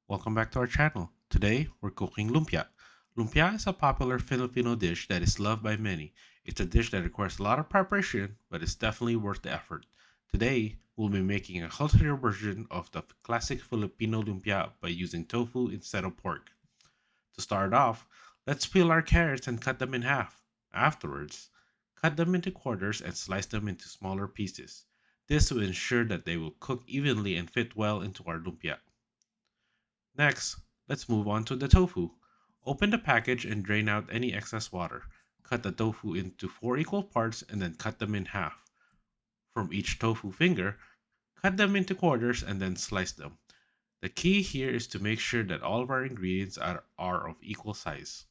Welcome back to our channel. Today, we're cooking lumpia. Lumpia is a popular Filipino dish that is loved by many. It's a dish that requires a lot of preparation, but it's definitely worth the effort. Today, we'll be making a healthier version of the classic Filipino lumpia by using tofu instead of pork. To start off, let's peel our carrots and cut them in half. Afterwards, cut them into quarters and slice them into smaller pieces. This will ensure that they will cook evenly and fit well into our lumpia. Next, let's move on to the tofu. Open the package and drain out any excess water. Cut the tofu into four equal parts and then cut them in half. From each tofu finger, cut them into quarters and then slice them. The key here is to make sure that all of our ingredients are of equal size.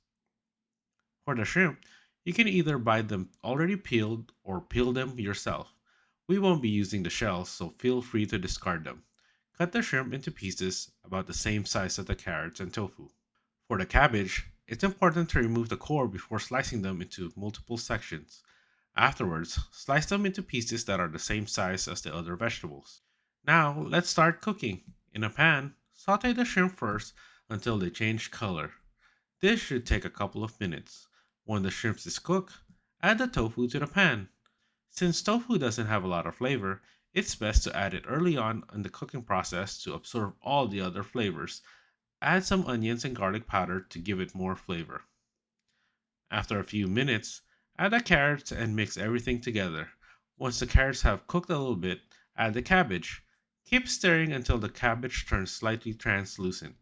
For the shrimp, you can either buy them already peeled or peel them yourself. We won't be using the shells, so feel free to discard them. Cut the shrimp into pieces about the same size as the carrots and tofu. For the cabbage, it's important to remove the core before slicing them into multiple sections. Afterwards, slice them into pieces that are the same size as the other vegetables. Now, let's start cooking. In a pan, saute the shrimp first until they change color. This should take a couple of minutes. When the shrimp is cooked, add the tofu to the pan. Since tofu doesn't have a lot of flavor, it's best to add it early on in the cooking process to absorb all the other flavors. Add some onions and garlic powder to give it more flavor. After a few minutes, add the carrots and mix everything together. Once the carrots have cooked a little bit, add the cabbage. Keep stirring until the cabbage turns slightly translucent.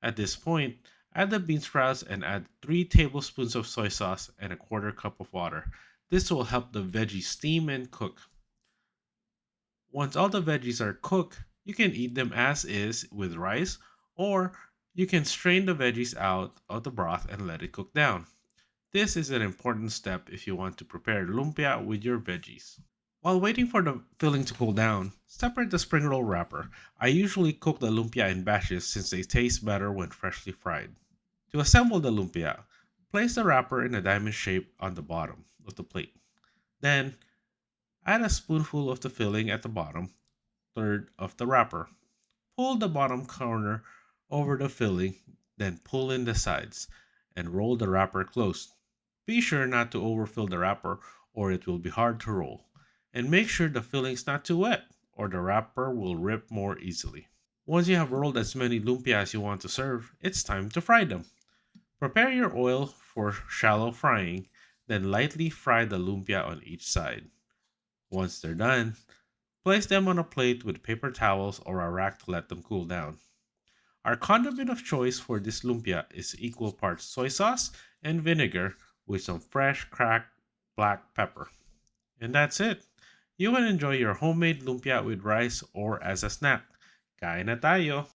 At this point, add the bean sprouts and add 3 tablespoons of soy sauce and a quarter cup of water. This will help the veggies steam and cook. Once all the veggies are cooked, you can eat them as is with rice, or you can strain the veggies out of the broth and let it cook down. This is an important step if you want to prepare lumpia with your veggies. While waiting for the filling to cool down, separate the spring roll wrapper. I usually cook the lumpia in batches since they taste better when freshly fried. To assemble the lumpia, place the wrapper in a diamond shape on the bottom of the plate. Then, add a spoonful of the filling at the bottom third of the wrapper. Pull the bottom corner over the filling, then pull in the sides, and roll the wrapper close. Be sure not to overfill the wrapper or it will be hard to roll. And make sure the filling's not too wet or the wrapper will rip more easily. Once you have rolled as many lumpia as you want to serve, it's time to fry them. Prepare your oil for shallow frying, then lightly fry the lumpia on each side. Once they're done, place them on a plate with paper towels or a rack to let them cool down. Our condiment of choice for this lumpia is equal parts soy sauce and vinegar with some fresh cracked black pepper. And that's it. You can enjoy your homemade lumpia with rice or as a snack. Kain na tayo!